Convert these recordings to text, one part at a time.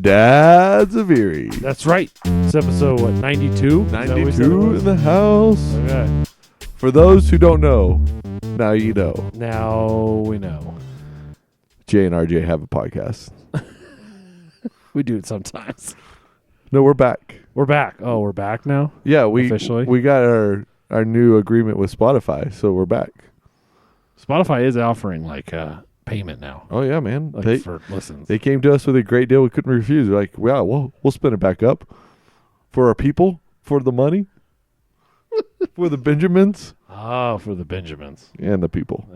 Dads of Erie. That's right. It's episode, 92? 92 in the house. Okay. For those who don't know, now you know. Now we know. Jay and RJ have a podcast. We do it sometimes. No, we're back. We're back. Oh, we're back now? Yeah, we Officially? we got our new agreement with Spotify, so we're back. Spotify is offering payment now. Oh yeah, man. For listens. They came to us with a great deal we couldn't refuse. They're like, yeah, we'll spin it back up for our people, for the money, for the Benjamins. Oh, for the Benjamins. And the people.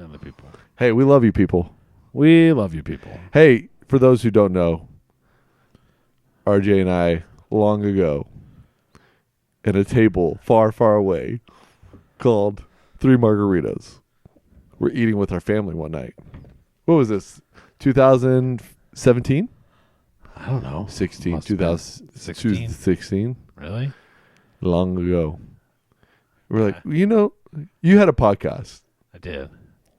Hey, we love you people. We love you people. Hey, for those who don't know, RJ and I, long ago, at a table far, far away, called Three Margaritas, we're eating with our family one night. What was this? 2017? I don't know. 16. 2016. Really? Long ago. We're like, you had a podcast. I did.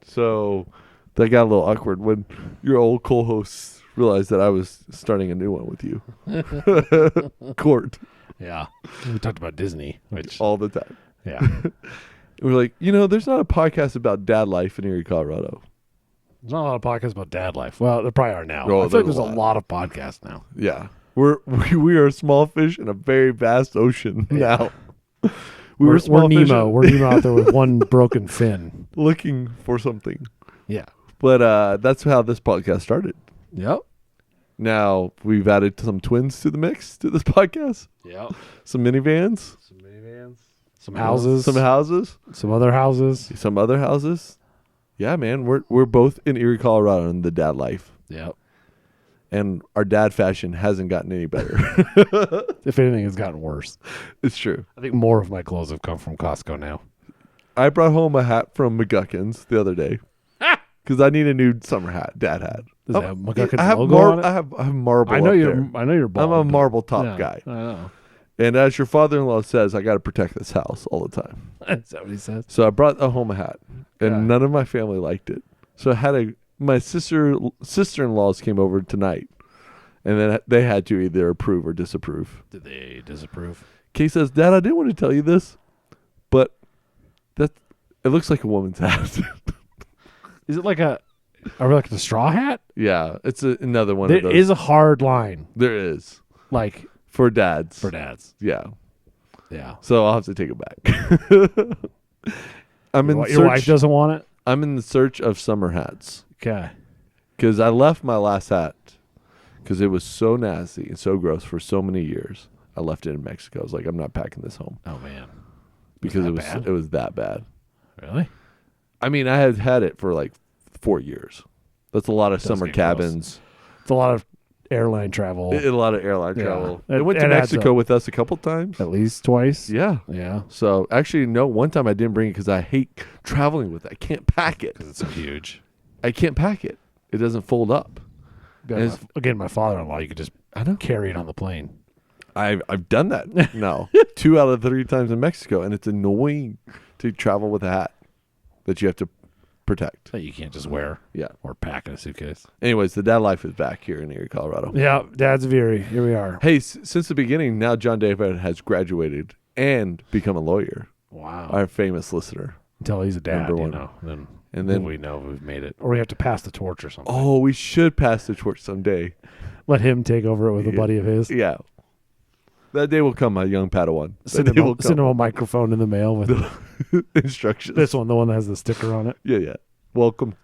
So that got a little awkward when your old co-hosts realized that I was starting a new one with you. Court. Yeah. We talked about Disney, which... All the time. Yeah. We're like, there's not a podcast about dad life in Erie, Colorado. There's not a lot of podcasts about dad life. Well, there probably are now. Oh, I feel like there's a lot of podcasts now. Yeah. We are small fish in a very vast ocean now. We're small fish Nemo. We're Nemo out there with one broken fin. looking for something. Yeah. But that's how this podcast started. Yep. Now we've added some twins to the mix to this podcast. Yep. Some minivans. Some houses. Some houses. Some other houses. Some other houses. Yeah, man. We're both in Erie, Colorado in the dad life. Yep. And our dad fashion hasn't gotten any better. If anything, it's gotten worse. It's true. I think more of my clothes have come from Costco now. I brought home a hat from McGuckins the other day. Because I need a new summer hat, dad hat. Does it have McGuckins logo on it? I have marble. I know up you're bald. I'm a marble top guy. I know. And as your father-in-law says, I got to protect this house all the time. Is that what he says? So I brought home a hat, and none of my family liked it. So I had my sister-in-laws came over tonight, and then they had to either approve or disapprove. Did they disapprove? Kay says, "Dad, I didn't want to tell you this, but it looks like a woman's hat." Is it like a straw hat? Yeah, it's another one of those. There is a hard line. There is. Like for dads. Yeah. Yeah. So I'll have to take it back. Your wife doesn't want it? I'm in the search of summer hats. Okay. Because I left my last hat because it was so nasty and so gross for so many years. I left it in Mexico. I was like, I'm not packing this home. Oh, man. Because it was that bad. Really? I mean, I had it for like 4 years. That's a lot of summer cabins. Gross. It's a lot of airline travel. A lot of airline travel. It went to Mexico with us a couple times. At least twice? Yeah. Yeah. So actually, no, one time I didn't bring it because I hate traveling with it. I can't pack it. Because it's so huge. I can't pack it. It doesn't fold up. Again, my father-in-law, you could just carry it on the plane. I've done that now. 2 out of 3 times in Mexico, and it's annoying to travel with a hat that you have to protect. That you can't just wear. Yeah. Or pack in a suitcase. Anyways, the dad life is back here in Erie, Colorado. Yeah, Dad's of Erie. Here we are. Hey, since the beginning, now John David has graduated and become a lawyer. Wow. Our famous listener. Until he's a dad, Number one. Then we know we've made it. Or we have to pass the torch or something. Oh, we should pass the torch someday. Let him take over it with a buddy of his. Yeah. That day will come, my young Padawan. Send him a microphone in the mail with instructions. This one, the one that has the sticker on it. Yeah. Welcome.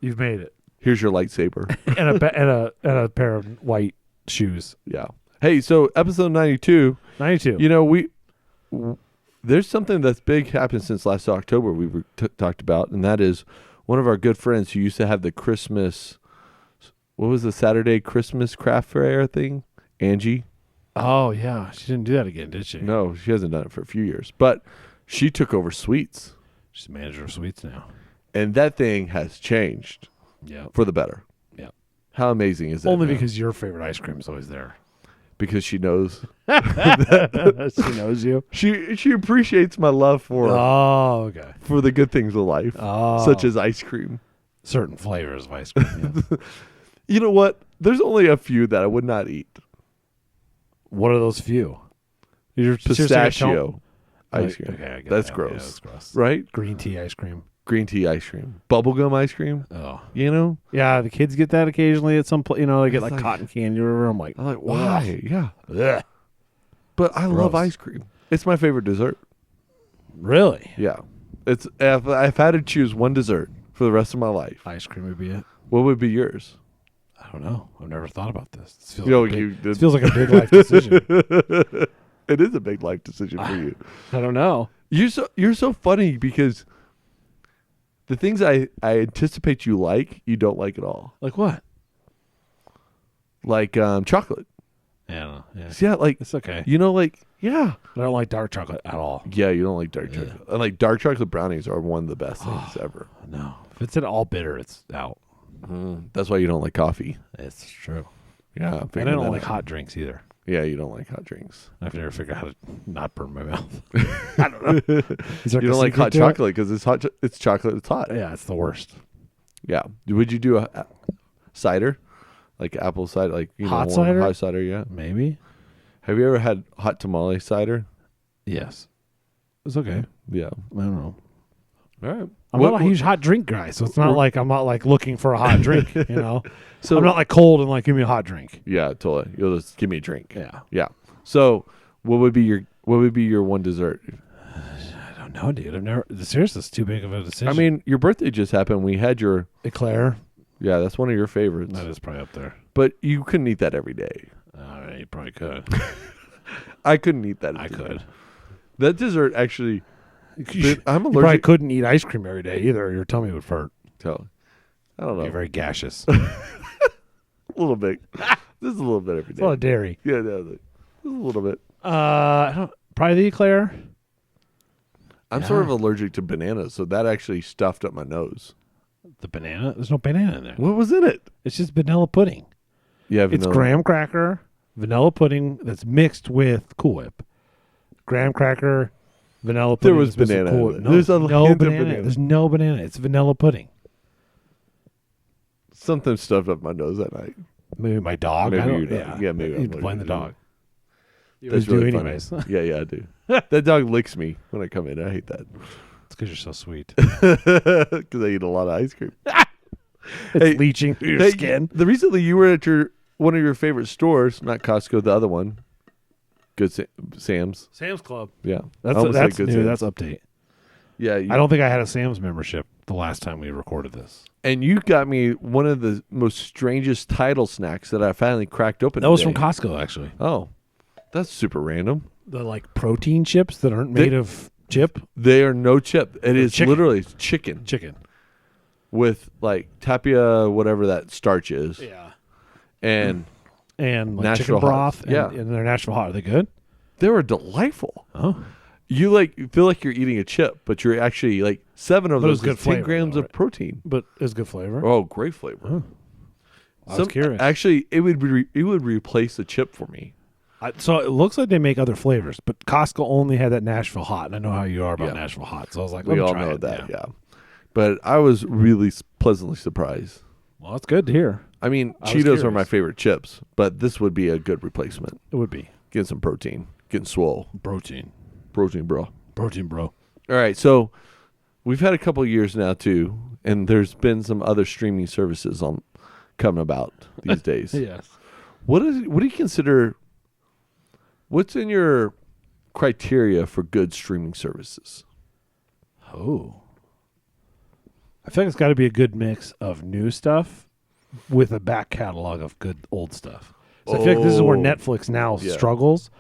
You've made it. Here's your lightsaber. and a pair of white shoes. Yeah. Hey, so episode 92. 92. There's something that's big happened since last October we talked about, and that is one of our good friends who used to have the Christmas, what was the Saturday Christmas craft fair thing? Angie. Oh, yeah. She didn't do that again, did she? No, she hasn't done it for a few years. But she took over sweets. She's manager of sweets now. And that thing has changed for the better. Yeah. How amazing is that? Only because your favorite ice cream is always there. Because she knows. She knows you. She appreciates my love for for the good things of life, such as ice cream. Certain flavors of ice cream. Yes. You know what? There's only a few that I would not eat. What are those few? You're seriously gonna tell- Pistachio ice cream. Okay, I get That's that. gross. Yeah, that's gross. Right? Green tea ice cream. Green tea ice cream. Bubblegum ice cream. Oh. You know? Yeah, the kids get that occasionally at some place. They get It's like, like- cotton candy or whatever. I'm like, I'm like, why? Yeah. ugh. But I love Gross. ice cream. It's my favorite dessert. Really? Yeah. It's if I've had to choose one dessert for the rest of my life, Ice cream would be it. what would be yours? I don't know. I've never thought about this. This feels, You know, like, a big, you did- this feels like a big life decision. It is a big life decision for you. I don't know. You're so funny because the things I anticipate you don't like at all. Like what? Like chocolate. Yeah, I don't know. Yeah. Yeah, like It's okay. yeah. I don't like dark chocolate at all. Yeah, you don't like dark chocolate. And like dark chocolate brownies are one of the best things ever. No. If it's at all bitter, it's out. That's why you don't like coffee. It's true. Yeah. And I don't like hot drinks either. Yeah, you don't like hot drinks. I've never figured out how to not burn my mouth. I don't know. Is there You a don't like secret hot to it? chocolate because it's hot. It's chocolate. It's hot. Yeah, it's the worst. Yeah. Would you do a cider, like apple cider, like Hot warm cider? Hot cider. Yeah. Maybe. Have you ever had hot tamale cider? Yes. It's okay. Yeah. I don't know. All right. I'm not a huge hot drink guy, so it's not like I'm not like looking for a hot drink. So I'm not like cold and like give me a hot drink. Yeah, totally. You'll just give me a drink. Yeah. Yeah. So what would be your one dessert? I don't know, dude. I've never. Seriously, it's too big of a decision. I mean, your birthday just happened. We had your eclair. yeah. That's one of your favorites. That is probably up there. But you couldn't eat that every day. You probably could. I couldn't eat that. I every day. could. That dessert actually. I'm You probably allergic. couldn't eat ice cream every day either. Your tummy would hurt. Totally. I don't know. Be very gaseous. A little bit. Just a little bit every It's a lot day. of dairy. Yeah, no, just a little bit. I don't, probably the eclair. I'm sort of allergic to bananas, so that actually stuffed up my nose. The banana. There's no banana in there. What was in it? It's just vanilla pudding. Yeah, It's vanilla. graham cracker, vanilla pudding that's mixed with Cool Whip. Graham cracker, vanilla pudding. There was that's mixed with banana Cool in Whip. it. There's a no hint of banana. banana. There's no banana. It's vanilla pudding. Something stuffed up my nose that night. Maybe my dog. Maybe I don't, your dog. yeah. Yeah, maybe I'm You'd blame the allergic. dog. You That's always really do funny. anyways. Yeah, I do. That dog licks me when I come in. I hate that It's because you're so sweet. because I eat a lot of ice cream. It's Hey, leaching through your Hey, skin. The recently you were at one of your favorite stores, not Costco, the other one, Good Sam's. Sam's Club. Yeah, That's I almost said that's Good new. Sam's. That's update. Yeah, I don't think I had a Sam's membership the last time we recorded this. and you got me one of the most strangest title snacks that I finally cracked open. That was today. from Costco, actually. Oh, that's super random. The like protein chips that aren't made of chip They are no chip. It is chicken. literally chicken chicken. with like tapia, whatever that starch is, Yeah. and And like Nashville chicken broth. Hots. Yeah. And they're Nashville hot. Are they good? they were delightful. Oh. You feel like you're eating a chip, but you're actually like 7 of But it was those good is 10 flavor, grams though, of right? protein. But it's good flavor. Oh, great flavor. I was curious. Actually, it would replace the chip for me. So it looks like they make other flavors, but Costco only had that Nashville hot. And I know how you are about Yeah. Nashville hot. So I was like, We let me all try know it. that, yeah. But I was really pleasantly surprised. Well, that's good to hear. I mean, I was Cheetos are curious. my favorite chips, but this would be a good replacement. It would be. Getting some protein, getting swole. Protein. Protein, bro. Protein, bro. All right, so we've had a couple of years now too, and there's been some other streaming services coming about these days. Yes. What do you consider? What's in your criteria for good streaming services? Oh. I feel like it's got to be a good mix of new stuff with a back catalog of good old stuff. So I feel like this is where Oh. Netflix now Yeah. struggles,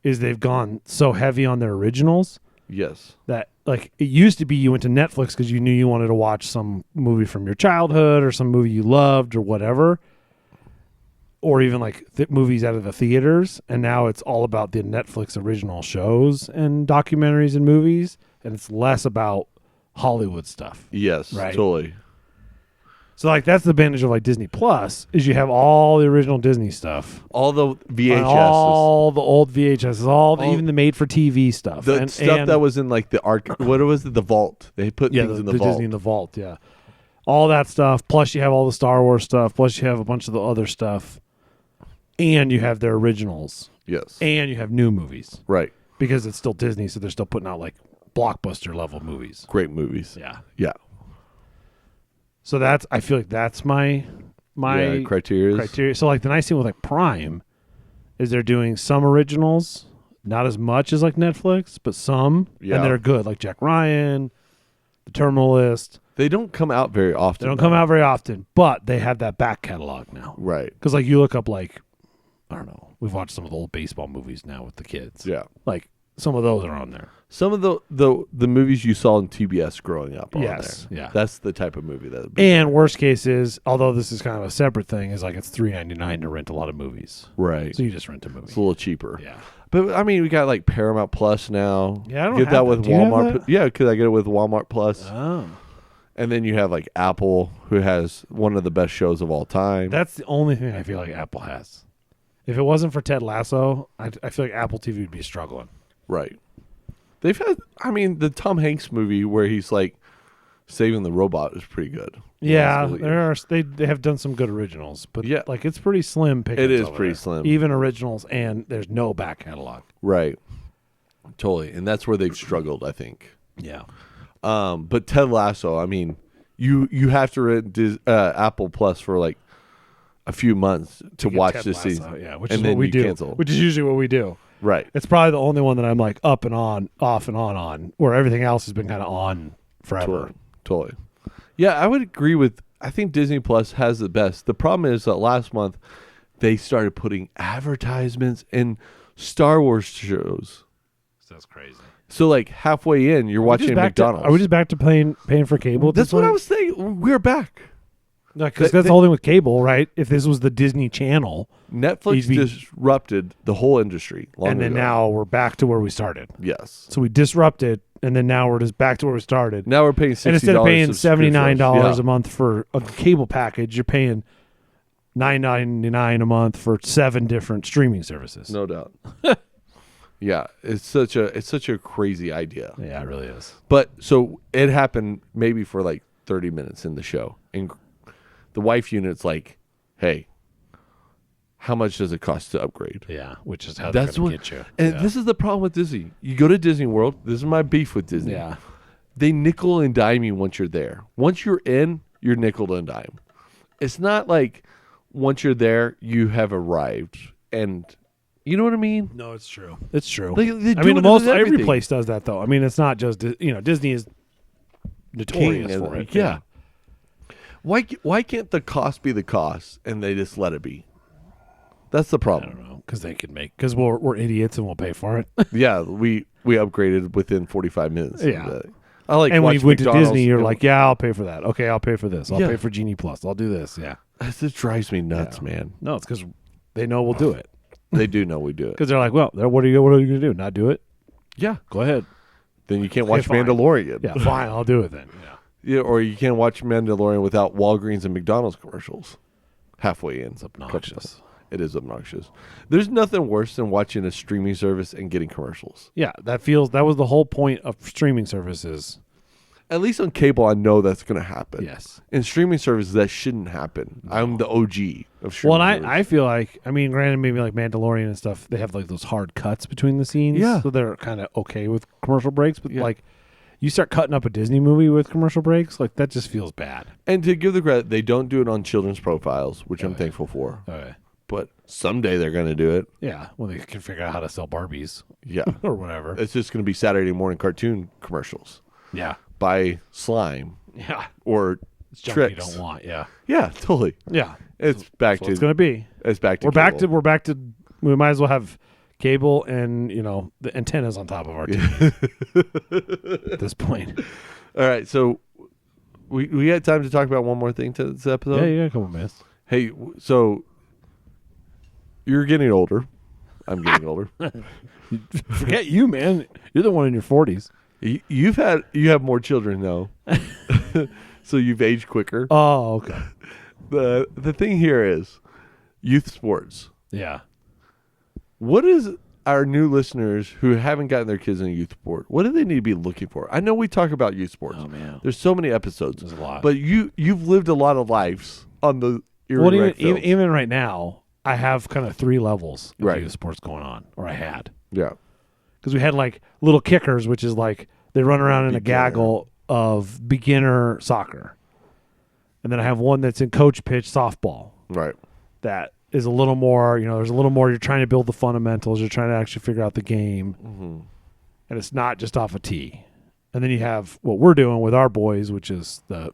is they've gone so heavy on their originals Yes. that, like, it used to be you went to Netflix because you knew you wanted to watch some movie from your childhood or some movie you loved or whatever, or even like movies out of the theaters. And now it's all about the Netflix original shows and documentaries and movies, and it's less about Hollywood stuff. Yes. Right. Totally. So like that's the advantage of like Disney Plus is you have all the original Disney stuff, All the VHS, and all the old VHS, even the made for TV stuff, the and, stuff and, that was in like the arc. What was it? The vault. They put yeah, things the, in the the vault. Disney in the vault, yeah, all that stuff. Plus you have all the Star Wars stuff. Plus you have a bunch of the other stuff, and you have their originals. Yes. and you have new movies Right. because it's still Disney, so they're still putting out like blockbuster level movies. Great movies. Yeah. Yeah. So I feel like that's my criteria. So like the nice thing with like Prime is they're doing some originals, not as much as like Netflix, but some, Yeah. and they're good. Like Jack Ryan, The Terminal List. They don't come out very often. They don't come out very often, but they have that back catalog now. Right. Because like you look up like, I don't know, we've watched some of the old baseball movies now with the kids. Yeah. Like some of those are on there. Some of the movies you saw in TBS growing up are Yes, on there. yeah. That's the type of movie that. And worst case is, although this is kind of a separate thing, is like it's $3.99 to rent a lot of movies. Right. So you just rent a movie. It's a little cheaper. Yeah. But I mean, we got like Paramount Plus now. Yeah, I don't get have that that. with Do you have Walmart. that? Yeah, because I get it with Walmart Plus. Oh. And then you have like Apple, who has one of the best shows of all time. That's the only thing I feel like Apple has. If it wasn't for Ted Lasso, I feel like Apple TV would be struggling. Right. They've had, I mean, the Tom Hanks movie where he's like saving the robot is pretty good. Yeah, they have done some good originals, but Yeah. like it's pretty slim pickings. It is over pretty there. slim. Even originals, and there's no back catalog. Right. Totally. And that's where they've struggled, I think. Yeah. But Ted Lasso, I mean, you have to rent Apple Plus for like a few months to watch Ted this Lasso, season. yeah, which and is then what we you do. cancel. Which is usually what we do. Right. It's probably the only one that I'm like up and on, off and on, where everything else has been kind of on forever. Totally. Yeah, I would agree with. I think Disney Plus has the best. The problem is that last month they started putting advertisements in Star Wars shows. That's crazy. So like halfway in, you're watching McDonald's. Are we just back to paying for cable? At That's this what I point? was saying. We're back. Because that's the whole thing with cable, right? If this was the Disney Channel, Netflix disrupted the whole industry. and then now we're back to where we started. Yes. So we disrupted, and then now we're just back to where we started. Now we're paying $60 and instead of paying $79 yeah. a month for a cable package, you're paying $9.99 a month for 7 different streaming services. No doubt. Yeah, it's such a crazy idea. Yeah, it really is. But so it happened maybe for like 30 minutes in the show, and the wife unit's like, "Hey, how much does it cost to upgrade?" Yeah, which is how they're going to get you. And Yeah. this is the problem with Disney. You go to Disney World. This is my beef with Disney. Yeah. They nickel and dime you once you're there. Once you're in, you're nickel and dime. It's not like once you're there, you have arrived. And you know what I mean? No, it's true. It's true. They I do mean, it most with every everything. place does that, though. I mean, it's not just Disney is notorious King, for it. Yeah. Why can't the cost be the cost and they just let it be? That's the I problem. don't know because we're idiots and we'll pay for it. Yeah, we upgraded within 45 minutes. Yeah. I like. And when you watch went to McDonald's Disney, you're and- like, yeah, I'll pay for that. Okay, I'll pay for this. I'll Yeah. pay for Genie Plus. I'll do this. Yeah. This drives me nuts, Yeah. man. No, it's because they know we'll do it. They do know we do it. Because they're like, well, what are you going to do? Not do it? Yeah. Go ahead. Then you can't Okay, watch fine. Mandalorian. Yeah, fine. I'll do it then. Yeah. Yeah, or you can't watch Mandalorian without Walgreens and McDonald's commercials. Halfway in, It's obnoxious. It is obnoxious. There's nothing worse than watching a streaming service and getting commercials. Yeah, that was the whole point of streaming services. At least on cable, I know that's going to happen. Yes. In streaming services, that shouldn't happen. I'm the OG of streaming. Well, and services. I feel like, I mean, granted, maybe like Mandalorian and stuff, they have like those hard cuts between the scenes. Yeah. So they're kind of okay with commercial breaks. But Yeah. like, you start cutting up a Disney movie with commercial breaks, like that just feels bad. And to give the credit, they don't do it on children's profiles, which I'm thankful for. Okay. But someday they're going to do it. Yeah. Well, they can figure out how to sell Barbies Yeah. or whatever. It's just going to be Saturday morning cartoon commercials Yeah. by Slime Yeah. or It's junk Tricks. you don't want. Yeah. Yeah, totally. Yeah. It's back So to it's going to be. it's back to We're back cable. to we might as well have cable and the antennas on top of our TV at this point. All right, so we got time to talk about one more thing to this episode. Yeah, you got a couple minutes. Hey, so you're getting older. I'm getting older. Forget you, man. You're the one in your 40s. You have more children though, so you've aged quicker. Oh, okay. The thing here is youth sports. Yeah. What is our new listeners who haven't gotten their kids in a youth sport? What do they need to be looking for? I know we talk about youth sports. Oh, man. There's so many episodes. There's a lot. But you've lived a lot of lives on the Erie Well, rec fields. even right now, I have kind of 3 levels of Right. youth sports going on, or I had. Yeah. Because we had like little kickers, which is like they run around in a Beginner. gaggle of beginner soccer. And then I have one that's in coach pitch softball. Right. That is a little more, there's a little more. You're trying to build the fundamentals. You're trying to actually figure out the game. Mm-hmm. And it's not just off a tee. And then you have what we're doing with our boys, which is the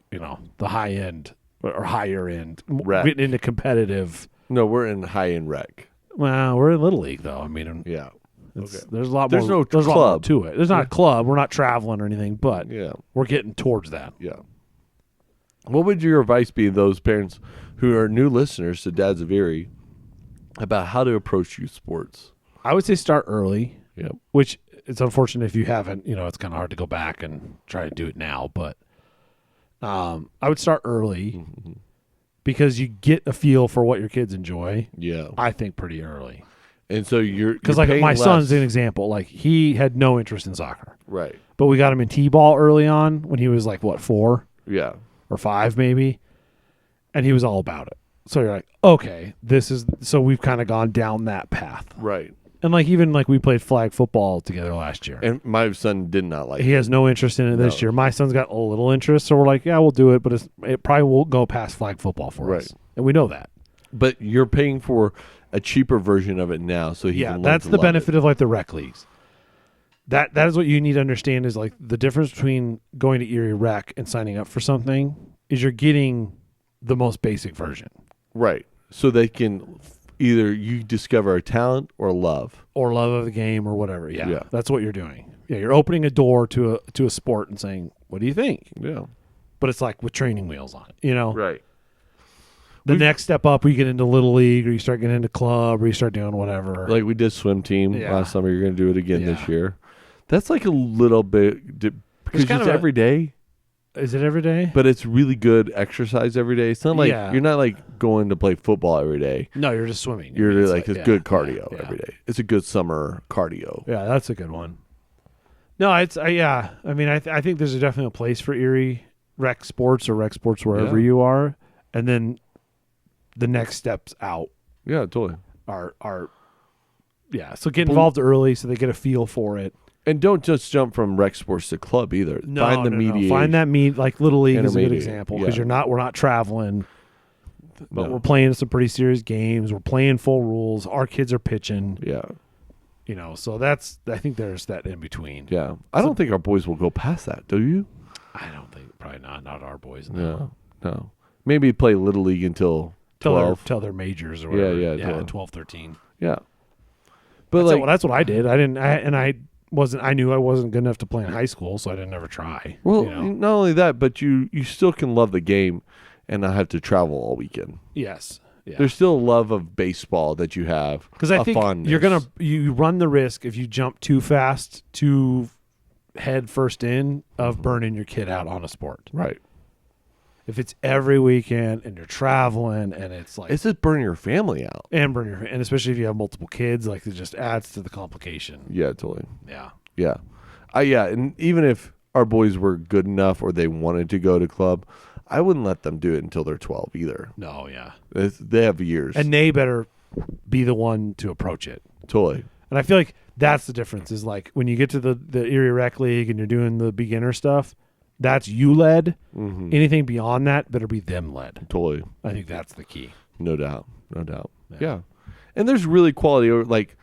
high end or higher end, Rec. getting into competitive. No, we're in high-end rec. Well, we're in Little League, though. I mean, Yeah. it's, Okay. there's a lot There's more. no there's a lot more club. to it. There's not a club. We're not traveling or anything, but Yeah. we're getting towards that. Yeah. What would your advice be to those parents who are new listeners to Dads of Erie about how to approach youth sports? I would say start early, Yep. which it's unfortunate if you haven't. It's kind of hard to go back and try to do it now, but I would start early Mm-hmm. because you get a feel for what your kids enjoy. Yeah. I think pretty early. And so you're Because like paying my less. son's an example. Like he had no interest in soccer, Right. but we got him in t-ball early on when he was like 4 Yeah. or 5 maybe, and he was all about it. So you're like, okay, so we've kind of gone down that path. Right. And like even like we played flag football together last year. And my son did not like He has no interest in it this No. year. My son's got a little interest, so we're like, yeah, we'll do it, but it probably won't go past flag football for Right. us, and we know that. But you're paying for a cheaper version of it now, so he can learn That's to the love benefit it. of like the rec leagues. That is what you need to understand is like the difference between going to Erie Rec and signing up for something is you're getting the most basic version Right. So they can either you discover a talent or love. or love of the game or whatever. Yeah, Yeah. that's what you're doing. Yeah, you're opening a door to a sport and saying, "What do you think?" Yeah. But it's like with training wheels on it. Right. The next step up, you get into Little League or you start getting into club or you start doing whatever. Like we did swim team Yeah. last summer. You're going to do it again this Yeah. year. That's like a little bit because kind it's of a- every day, Is it every day? but it's really good exercise every day. It's not like Yeah. you're not like going to play football every day. No, you're just swimming. I You're mean, like it's yeah, good cardio yeah, every day. It's a good summer cardio. Yeah, that's a good one. No, it's yeah. I mean, I think there's definitely a place for Erie rec sports or rec sports wherever Yeah. you are, and then the next steps out Yeah, totally. are yeah. So get involved early so they get a feel for it. And don't just jump from rec sports to club either. No, Find the no. mediation. Find that like Little League is a good Intermediate, example because yeah. we're not traveling, but No. we're playing some pretty serious games. We're playing full rules. Our kids are pitching. Yeah, So I think there's that in between. yeah. I don't think our boys will go past that. Do you? I don't think probably not our boys. No, no. Maybe play little league until 12. Till they're majors or Yeah, whatever. yeah, totally. 12, 13. Yeah, but That's what I did. I didn't. I knew I wasn't good enough to play in high school, so I didn't ever try. well, you know? not only that, but you still can love the game and not have to travel all weekend. Yes. Yeah. There's still a love of baseball that you have. Because I a think fondness. you run the risk if you jump too fast, too head first in, of burning your kid out on a sport. right. If it's every weekend and you're traveling and it's like It's just burning your family out. and especially if you have multiple kids, like it just adds to the complication. Yeah, totally. Yeah. Yeah, yeah, and even if our boys were good enough or they wanted to go to club, I wouldn't let them do it until they're 12 either. No. Yeah. They have years. And they better be the one to approach it. Totally. And I feel like that's the difference is like when you get to the Erie Rec League and you're doing the beginner stuff, that's you led. Mm-hmm. Anything beyond that better be them led. Totally. I think that's the key. No doubt. No doubt. Yeah. Yeah. And there's really quality, like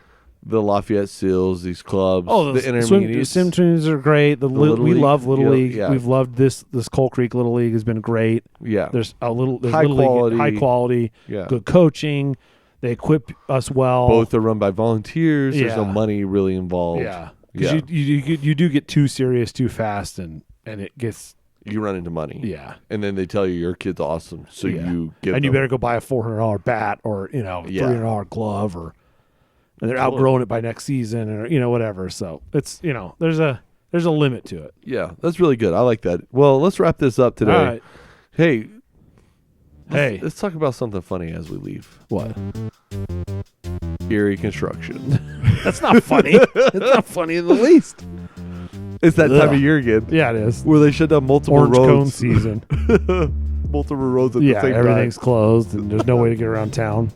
the Lafayette Seals, these clubs, the the intermediates. swim teams are great. Little We League, love Little League. yeah. We've loved this Coal Creek Little League has been great. Yeah. There's High Little quality. League, high quality, Yeah. good coaching. They equip us well. Both are run by volunteers. There's no Yeah. money really involved. Yeah. Because Yeah. you do get too serious too fast and it gets You run into money. yeah. And then they tell you your kid's awesome. So Yeah. you give And you them- better go buy a $400 bat or Yeah. $300 glove and they're Totally. outgrowing it by next season or whatever. So it's there's a limit to it. Yeah, that's really good. I like that. Well, let's wrap this up today. All right. Hey. Hey. Let's talk about something funny as we leave. What? Erie construction. That's not funny. It's not funny in the least. It's that time Ugh. of year again. Yeah, it is. Where they shut down multiple Orange cone roads. season. Multiple roads at the Yeah, same everything's closed and there's no way to get around town.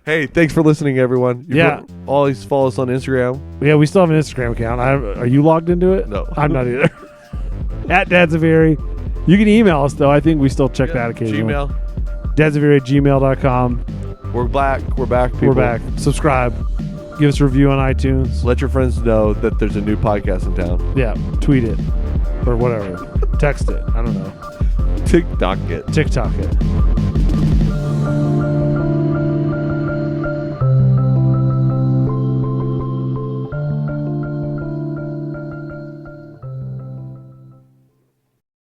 Hey, thanks for listening, everyone. Yeah. Always follow us on Instagram. Yeah, we still have an Instagram account. Are you logged into it? No. I'm not either. At Dads of Erie. You can email us, though. I think we still check that occasionally. Gmail. dadsoferie@gmail.com. We're back. We're back, people. We're back. Subscribe. Give us a review on iTunes. Let your friends know that there's a new podcast in town. Yeah, tweet it. Or whatever. Text it. I don't know. TikTok it. TikTok it.